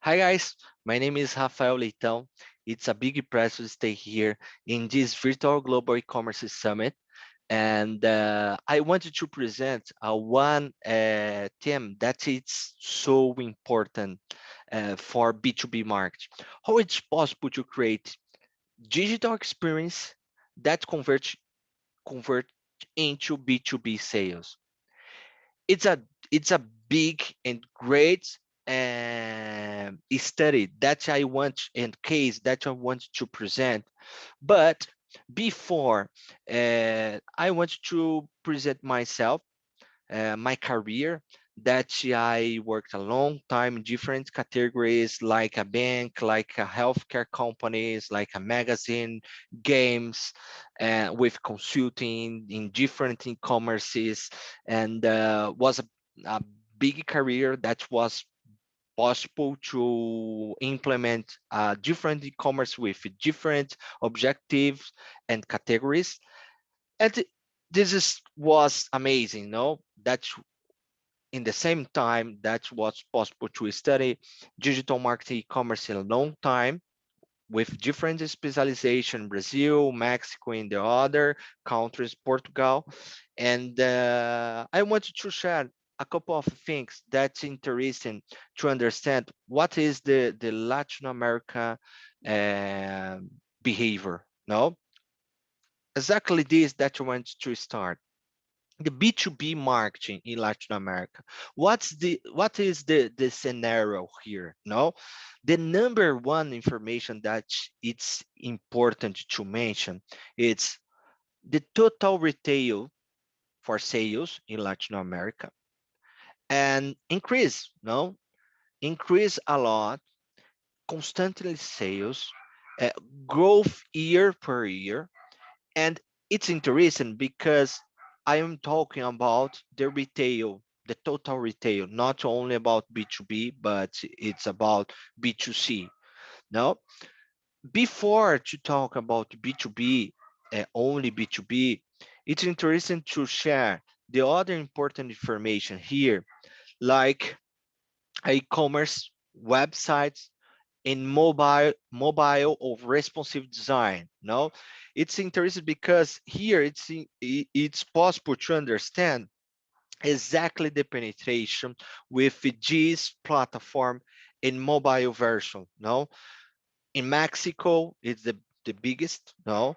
Hi guys, my name is Rafael Leitão. It's a big pleasure to stay here in this virtual global e-commerce summit. And I wanted to present one theme that is so important for B2B market. How it's possible to create digital experience that convert into B2B sales. It's a it's a big and great study that I want and case that I want to present. But before, I want to present myself, my career, that I worked a long time in different categories like a bank, like a healthcare companies, like a magazine, games, with consulting in different e-commerces, and was a big career that was possible to implement different e-commerce with different objectives and categories. And was amazing, no? That in the same time that was possible to study digital marketing e-commerce in a long time with different specialization, Brazil, Mexico, and the other countries, Portugal. And I wanted to share a couple of things that's interesting to understand what is the Latin America uh, behavior. No, exactly this that I want to start the B2B marketing in Latin America. What is the scenario here? No, the number one information that it's important to mention it's the total retail for sales in Latin America and increase, no, increase a lot, constantly sales, uh, growth year per year. And it's interesting because I am talking about the retail, the total retail, not only about B2B, but it's about B2C. Now, before to talk about B2B, only B2B, it's interesting to share the other important information here, like e-commerce websites in mobile of responsive design. No, it's interesting because here it's possible to understand exactly the penetration with this platform in mobile version. No, in Mexico, it's the biggest, no,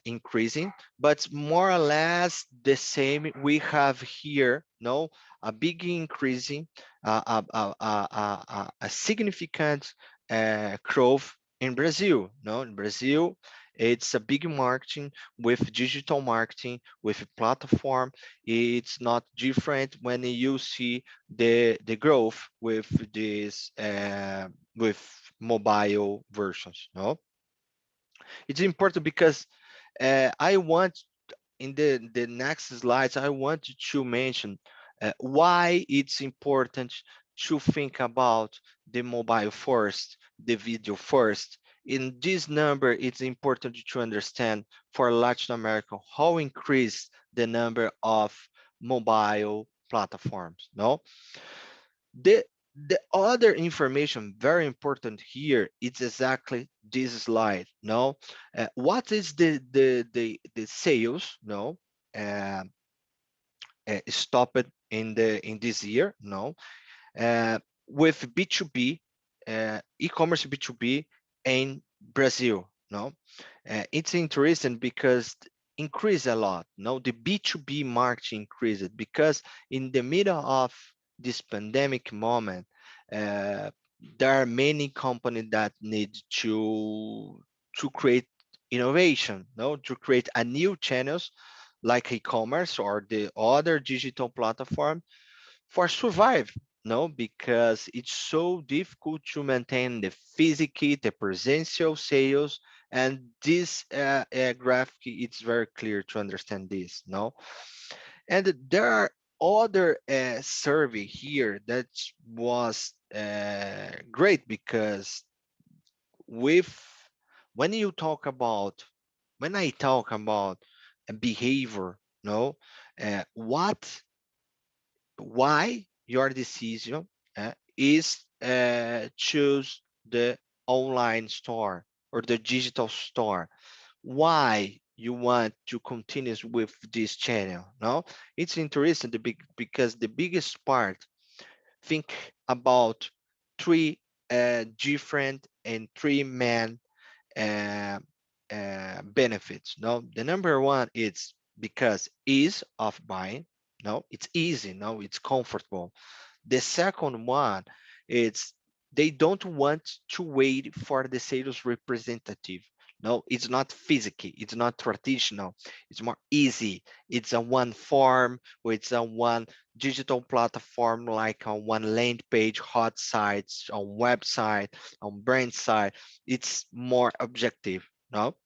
increasing, but more or less the same. We have here, no, a big increasing, a significant growth in Brazil. No, in Brazil, it's a big marketing with digital marketing with a platform. It's not different when you see the growth with this with mobile versions. No, it's important because I want in the next slides I want to mention why it's important to think about the mobile first, the video first. In this number, it's important to understand for Latin America how increase the number of mobile platforms. No, the the other information very important here is exactly this slide. No, what is the sales? No, uh, stopped in this year. No, uh, with B2B, e-commerce B2B in Brazil. No, it's interesting because increase a lot. No, the B2B market increased because in the middle of this pandemic moment, uh, there are many companies that need to create innovation, no, to create a new channels like e-commerce or the other digital platform for survive. No, because it's so difficult to maintain the physical, the presential sales, and this graphic, it's very clear to understand this. No, and there are other survey here that was great because with when you talk about when I talk about a behavior, no, what why your decision is choose the online store or the digital store? Why you want to continue with this channel? No, it's interesting because the biggest part, think about three different and three main uh, benefits. No, the number one is because ease of buying. No, it's easy. No, it's comfortable. The second one is they don't want to wait for the sales representative. No, it's not physical, it's not traditional, it's more easy. It's a one form, or it's a one digital platform, like on one land page, hot sites, on website, on brand site. It's more objective. No,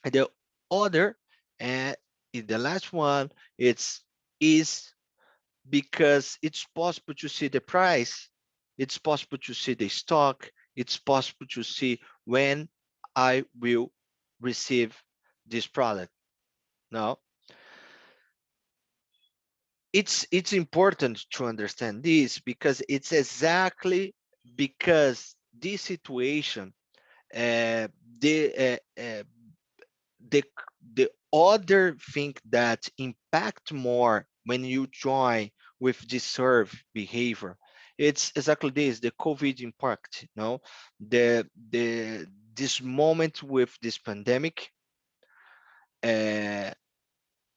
and the other, and the last one, it's is because it's possible to see the price, it's possible to see the stock, it's possible to see when I will receive this product. Now, it's important to understand this because it's exactly because this situation, uh, the the the other thing that impact more when you join with this serve behavior, it's exactly this, the COVID impact. The this moment with this pandemic, uh,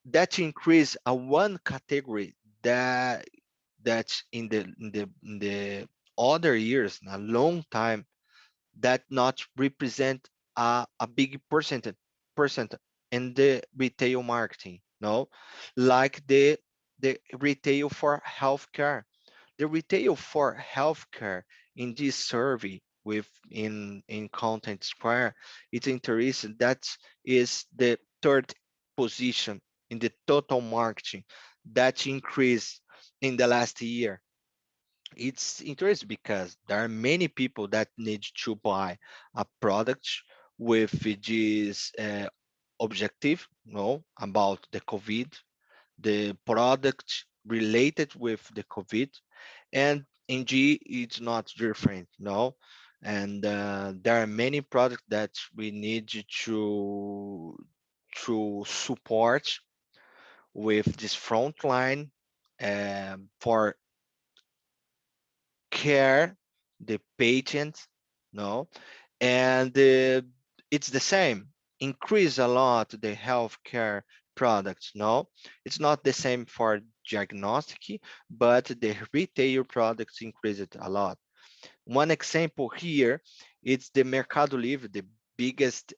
that increase a one category that in the other years, a long time, that not represent a big percent in the retail marketing. No, like the retail for healthcare. The retail for healthcare in this survey with in Content Square, it's interesting. That is the third position in the total marketing that increased in the last year. It's interesting because there are many people that need to buy a product with this objective, no, about the COVID, the product related with the COVID, and in G it's not different, no. And there are many products that we need to support with this front line for care the patient, no. And it's the same, increase a lot the healthcare products. No, it's not the same for diagnostic, but the retail products increased a lot. One example here, it's the Mercado Livre, the biggest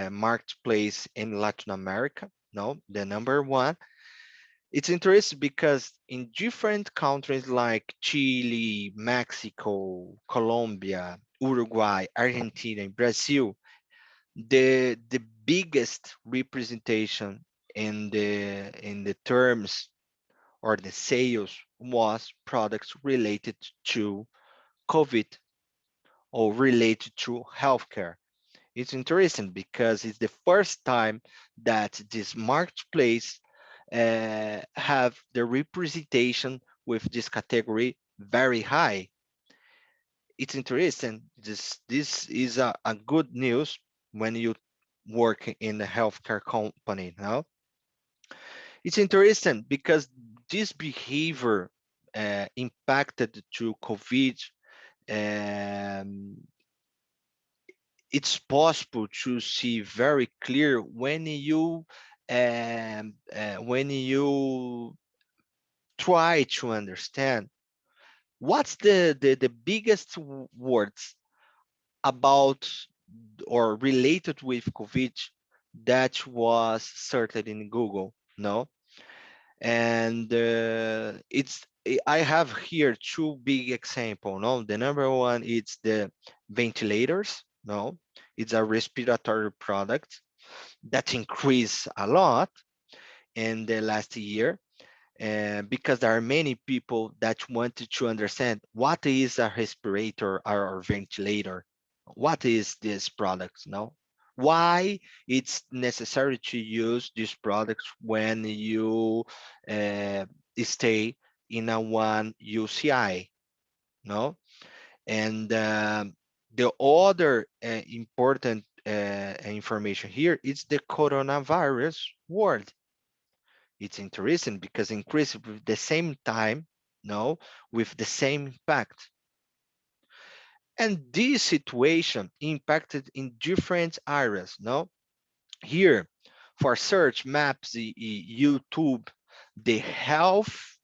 marketplace in Latin America. No, the number one. It's interesting because in different countries like Chile, Mexico, Colombia, Uruguay, Argentina, and Brazil, the biggest representation in the terms or the sales was products related to COVID or related to healthcare. It's interesting because it's the first time that this marketplace have the representation with this category very high. It's interesting. This is a good news when you work in a healthcare company. Now, it's interesting because this behavior impacted to COVID. Um, it's possible to see very clear when you try to understand what's the biggest words about or related with COVID that was searched in Google. No, and I have here two big example. No, the number one is the ventilators. No, it's a respiratory product that increased a lot in the last year, because there are many people that wanted to understand what is a respirator or ventilator, what is this product. No, why it's necessary to use these products when you uh, stay in a one UCI. no? And the other important information here is the coronavirus world. It's interesting because increased with the same time, no, with the same impact. And this situation impacted in different areas, no? Here, for search, maps, YouTube, the health,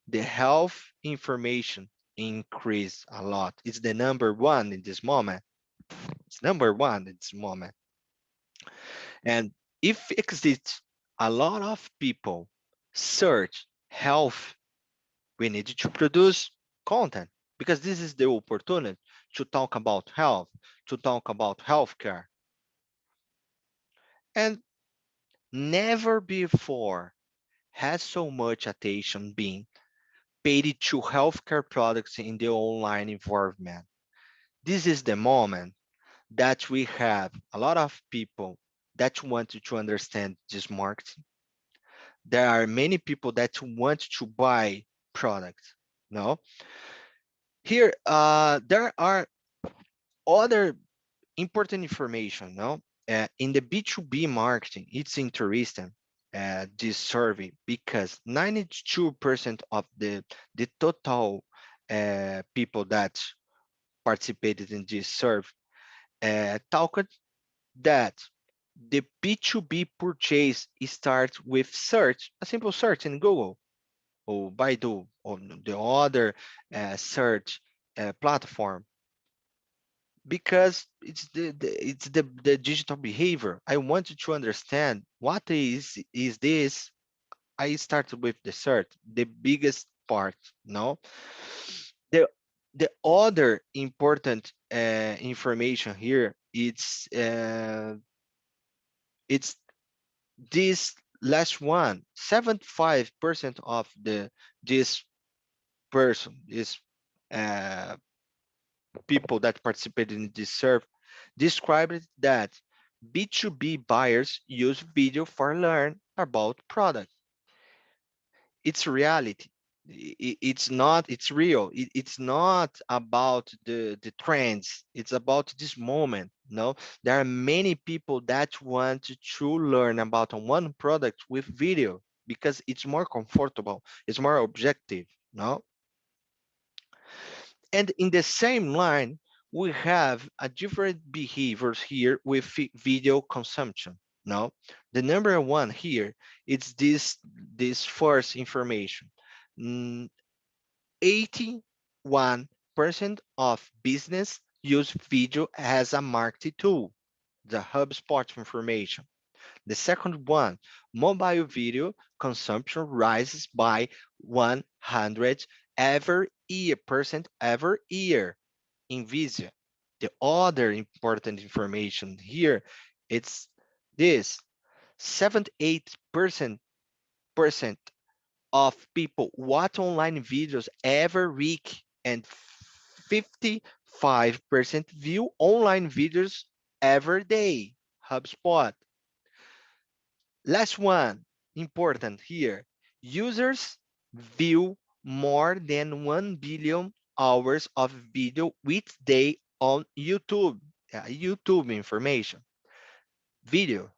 the health information increased a lot. It's the number one in this moment. It's number one in this moment. And if exists a lot of people search health, we need to produce content because this is the opportunity to talk about health, to talk about healthcare. And never before has so much attention been paid to healthcare products in the online environment. This is the moment that we have a lot of people that want to understand this market. There are many people that want to buy products. No, here there are other important information. No, in the B2B marketing, it's interesting this survey because 92% of the total people that participated in this survey talked that the B2B purchase starts with search, a simple search in Google or Baidu or the other search platform because it's the digital behavior. I wanted to understand what is this. I started with the search, the biggest part. No, the the other important information here it's this last one. 75% of this person is uh, people that participated in this survey described that B2B buyers use video for learn about product. It's reality. It's not, it's real. It's not about the trends. It's about this moment. No, there are many people that want to learn about one product with video because it's more comfortable. It's more objective. No, and in the same line, we have a different behaviors here with video consumption. No, the number one here, it's this first information. 81% of business use video as a marketing tool, the HubSpot information. The second one, mobile video consumption rises by 100 every year percent every year in Visa. The other important information here, it's this 78% percent of people watch online videos every week and 55% view online videos every day. HubSpot. Last one, important here. Users view more than 1 billion hours of video each day on YouTube. YouTube information. Video.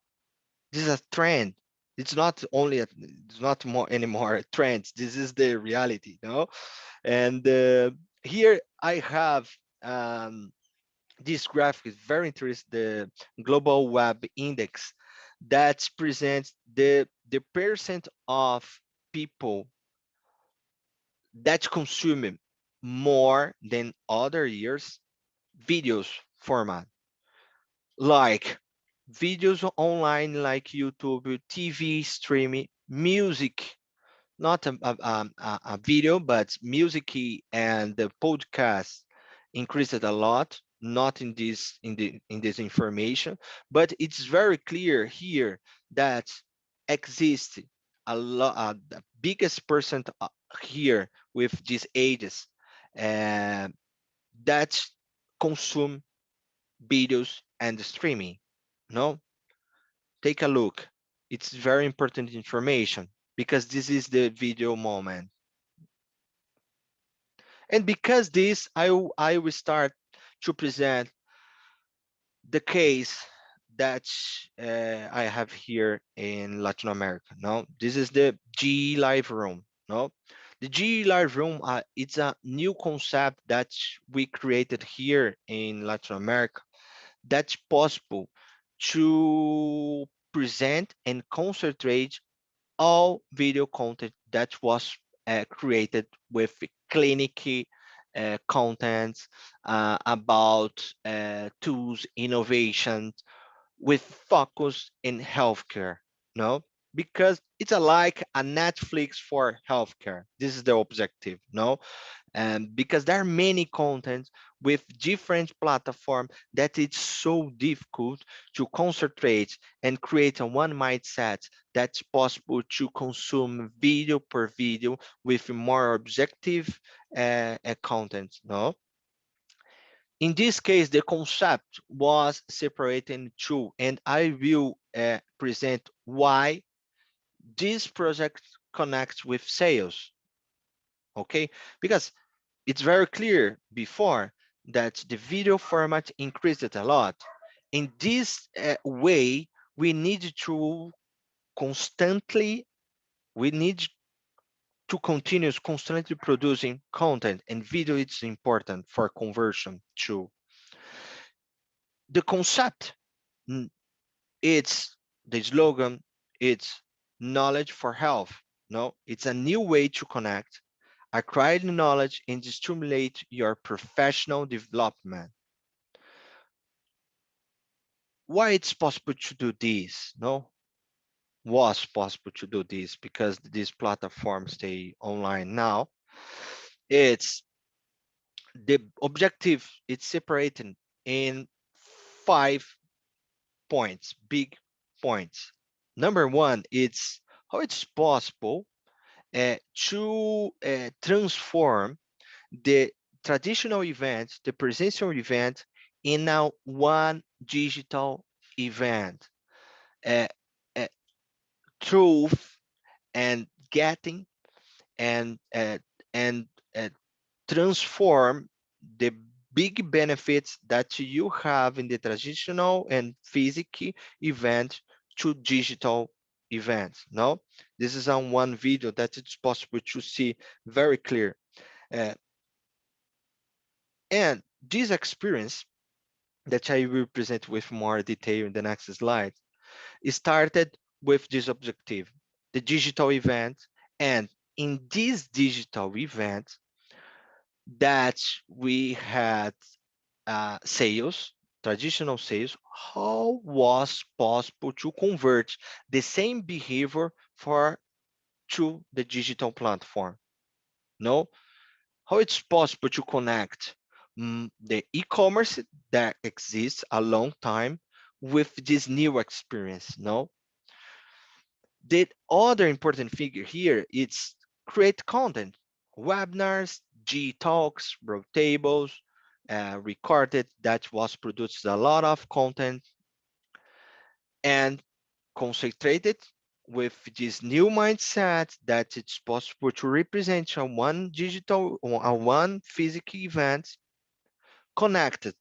This is a trend. It's not only it's not more anymore trends. This is the reality, no? And here I have this graphic is very interesting. The global web index that presents the percent of people that consume more than other years videos format, like videos online like YouTube, TV, streaming, music, not a video, but music and the podcast increased a lot. Not in this information, but it's very clear here that exists a lot. The biggest percent here with these ages uh, that consume videos and streaming. No, take a look. It's very important information because this is the video moment. And because this, I will start to present the case that I have here in Latin America. No, this is the GE Live Room. No, the GE Live Room, it's a new concept that we created here in Latin America that's possible to present and concentrate all video content that was created with clinic contents about tools, innovation, with focus in healthcare. No, because it's like a Netflix for healthcare. This is the objective. No, and because there are many contents with different platform that it's so difficult to concentrate and create a one mindset that's possible to consume video per video with more objective content. No, in this case the concept was separated in two, and I will present why this project connects with sales. Okay, because it's very clear before that the video format increased a lot. In this way, we need to constantly, we need to continue constantly producing content, and video is important for conversion too. The concept, it's the slogan, it's knowledge for health. No, it's a new way to connect, acquire knowledge, and stimulate your professional development. Why it's possible to do this? No, was possible to do this because these platforms stay online now. It's the objective. It's separated in 5 points, big points. Number one, it's how it's possible to transform the traditional event, the presential event, in a one digital event. Uh, uh, Truth and getting and and uh, transform the big benefits that you have in the traditional and physical event to digital events. No, this is on one video that it's possible to see very clear. Uh, and this experience that I will present with more detail in the next slide, it started with this objective, the digital event. And in this digital event that we had sales, traditional sales, how was possible to convert the same behavior for to the digital platform? No, how it's possible to connect the e-commerce that exists a long time with this new experience? No, the other important figure here is create content, webinars, G talks, broad tables, recorded that was produced a lot of content and concentrated with this new mindset that it's possible to represent a one digital or a one physical event connected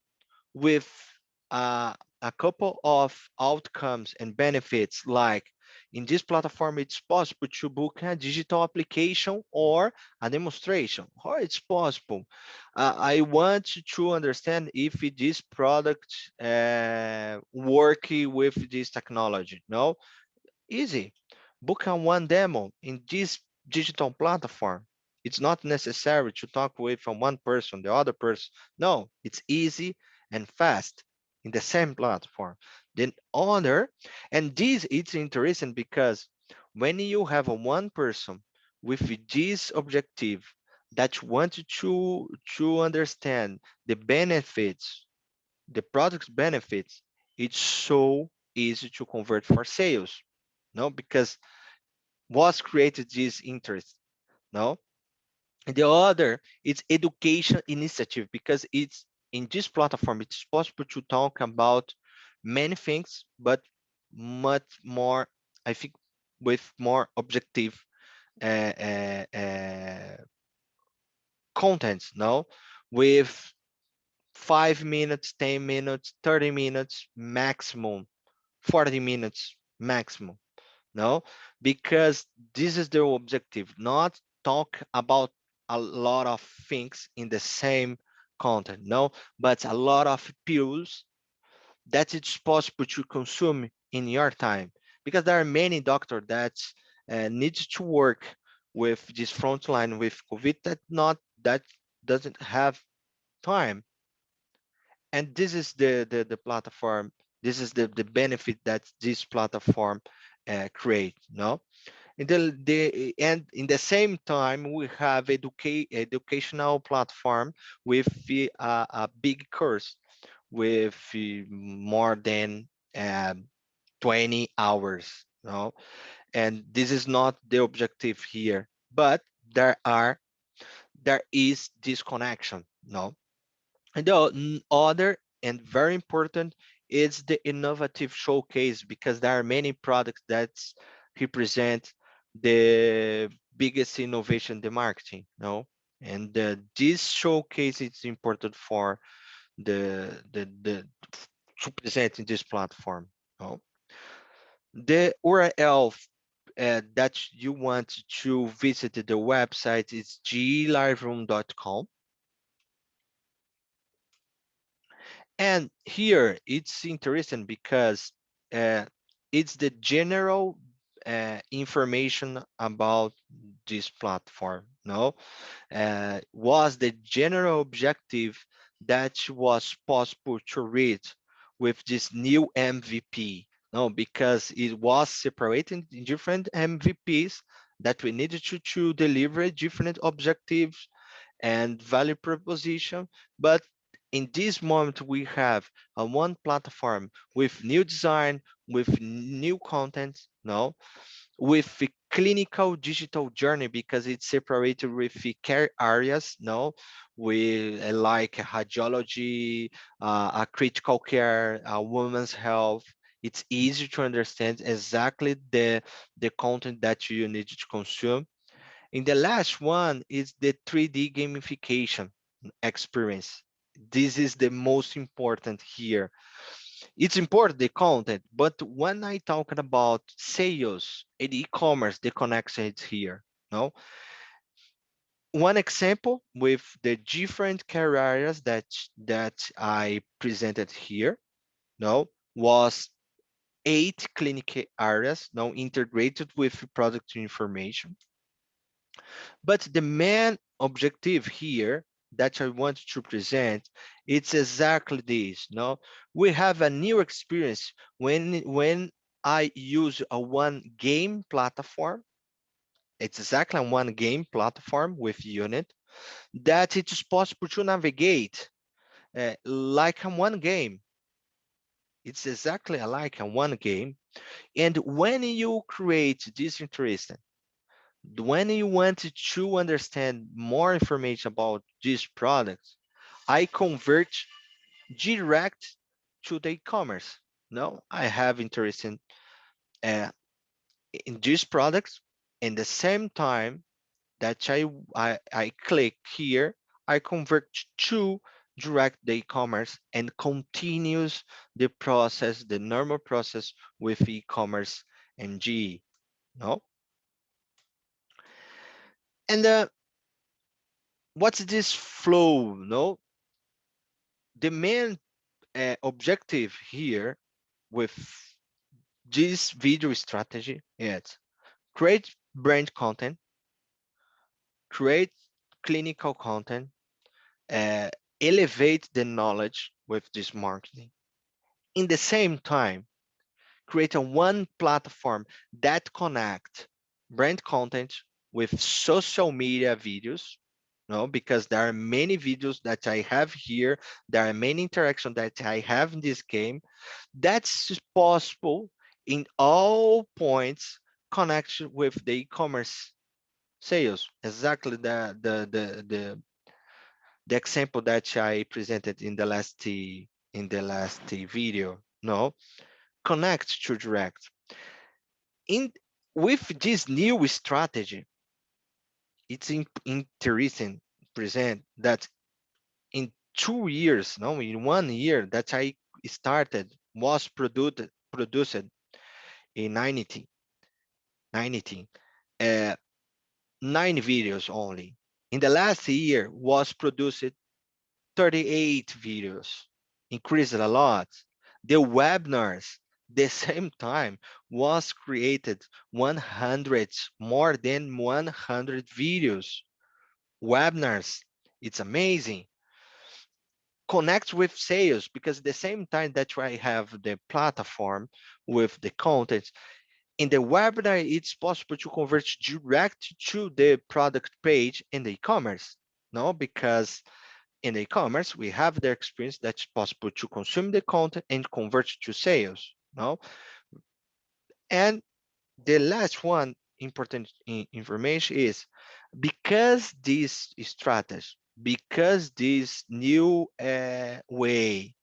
with uh, a couple of outcomes and benefits, like in this platform it's possible to book a digital application or a demonstration. How it's possible? I want to understand if this product work with this technology. No, easy. Book on one demo in this digital platform. It's not necessary to talk with from one person, the other person. No, it's easy and fast in the same platform. Then other, and this it's interesting because when you have a one person with this objective that wants to understand the benefits, the product's benefits, it's so easy to convert for sales. No, because was created this interest. No, and the other is education initiative because it's in this platform it's possible to talk about many things, but much more, I think, with more objective uh, uh, uh, contents, no, with 5 minutes, 10 minutes, 30 minutes maximum, 40 minutes maximum, no, because this is the objective, not talk about a lot of things in the same content, no, but a lot of pills that it's possible to consume in your time, because there are many doctors that needs to work with this front line with COVID that doesn't have time. And this is the platform, this is the benefit that this platform create, no. And in the same time we have educational platform with a big course with more than 20 hours, no. And this is not the objective here, but there are there is this connection, no. And the other and very important is the innovative showcase, because there are many products that represent the biggest innovation in the marketing, no. And this showcase is important for the to present in this platform, no. The URL that you want to visit the website is gliveroom.com. And here it's interesting because uh, it's the general information about this platform, no. Was the general objective that was possible to read with this new MVP, no, because it was separated in different MVPs that we needed to deliver different objectives and value proposition. But in this moment, we have a one platform with new design, with new content, no, with the clinical digital journey, because it's separated with the care areas, no, with like radiology, a critical care, a woman's health. It's easy to understand exactly the content that you need to consume. And the last one is the 3D gamification experience. This is the most important here. It's important, the content, but when I talking about sales and e-commerce, the connection is here. No, one example with the different care areas that I presented here, no, was 8 clinic areas now integrated with product information. But the main objective here that I want to present, it's exactly this. No, we have a new experience when I use a one game platform. It's exactly a one game platform with unit that it is possible to navigate like a one game. It's exactly like a one game. And when you create this interest, when you want to understand more information about these products, I convert direct to the e-commerce. No, I have interest uh, in these products. In the same time that I click here, I convert to direct the e-commerce and continues the process, the normal process with e-commerce and GE. No, and what's this flow? No, the main objective here with this video strategy is create brand content, create clinical content, uh, elevate the knowledge with this marketing. In the same time, create a one platform that connect brand content with social media videos, no, because there are many videos that I have here, there are many interactions that I have in this game. That's possible in all points connection with the e-commerce sales. Exactly the example that I presented in the last video. No, connect to direct. In with this new strategy, it's interesting present that in 2 years, no, in 1 year that I started was produced in 90, uh, 9 videos only. In the last year was produced 38 videos, increased a lot. The webinars, the same time was created 100, more than 100 videos. Webinars, it's amazing. Connect with sales because the same time that I have the platform with the content in the webinar, it's possible to convert direct to the product page in the e-commerce. No, because in the e-commerce we have the experience that's possible to consume the content and convert to sales. No, and the last one important information is because this strategy, because this new way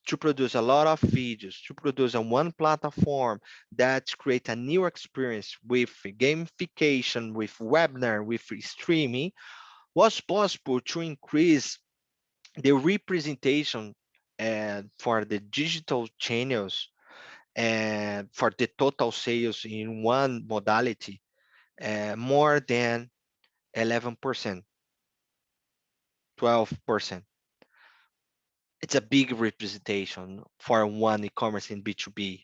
to produce a lot of videos, to produce on one platform that create a new experience with gamification, with webinar, with streaming, was possible to increase the representation for the digital channels and for the total sales in one modality more than 11%, 12%. It's a big representation for one e-commerce in B2B.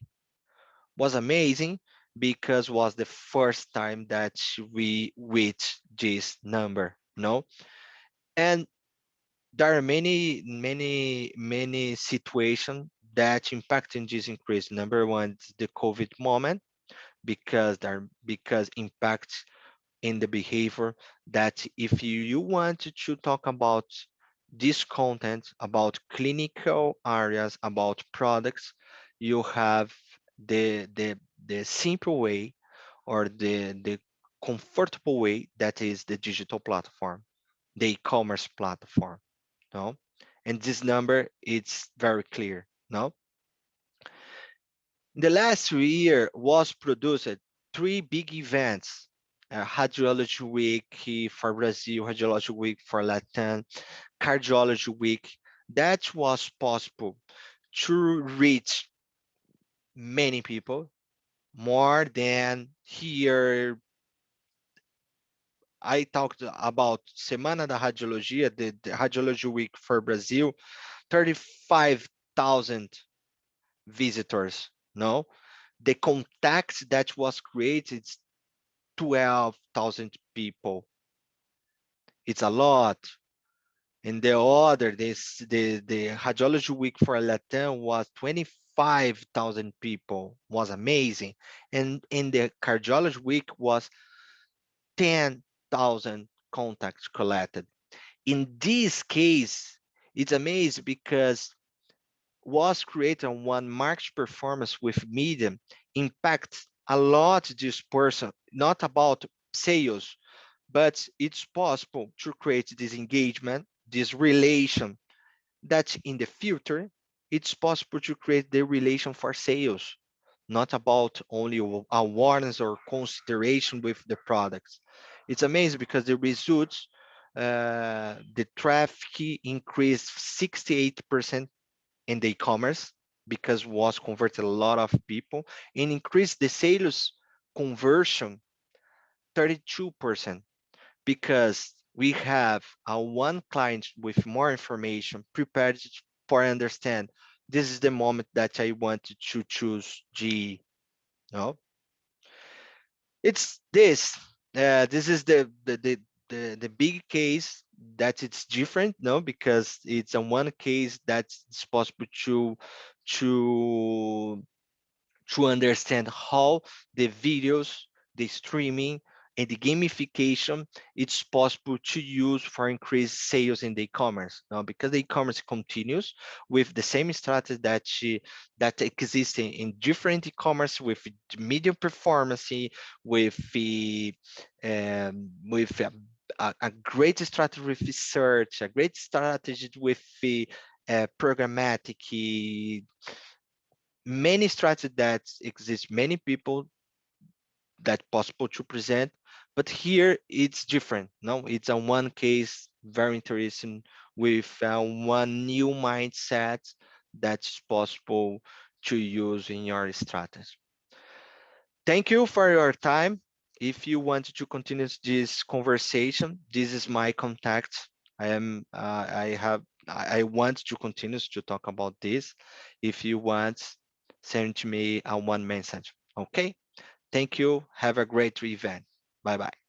Was amazing because was the first time that we reached this number, no? And there are many situations that impact in this increase. Number one is the COVID moment because impacts in the behavior that if you want to talk about this content about clinical areas about products, you have the simple way or the comfortable way that is the digital platform, the e-commerce platform, no? And this number it's very clear, no? The last year was produced three big events: Radiology Week for Brazil, Radiology Week for Latin, Cardiology Week. That was possible to reach many people, more than here. I talked about Semana da Radiologia, the Radiology Week for Brazil, 35,000 visitors. No, the contacts that was created 12,000 people. It's a lot. And the other, the Radiology Week for Latin was 25,000 people. Was amazing. And in the Cardiology Week was 10,000 contacts collected. In this case, it's amazing because was created on one market performance with medium impacts a lot this person, not about sales, but it's possible to create this engagement, this relation that in the future, it's possible to create the relation for sales, not about only awareness or consideration with the products. It's amazing because the results, the traffic increased 68% in the e-commerce because was converted a lot of people and increased the sales conversion 32% because we have a one client with more information prepared for understand this is the moment that I want to choose G. No, it's this. This is the big case that it's different, no, because it's a one case that's possible to to understand how the videos, the streaming, and the gamification it's possible to use for increased sales in the e-commerce. Now, because the e-commerce continues with the same strategy that exists in different e-commerce with medium performance, with a great strategy with research, a great strategy with the programmatic, many strategies that exist, many people that possible to present, but here it's different. No, it's a one case very interesting with one new mindset that's possible to use in your strategy. Thank you for your time. If you want to continue this conversation, this is my contact. I want to continue to talk about this. If you want, send to me a one message. Okay. Thank you. Have a great event. Bye bye.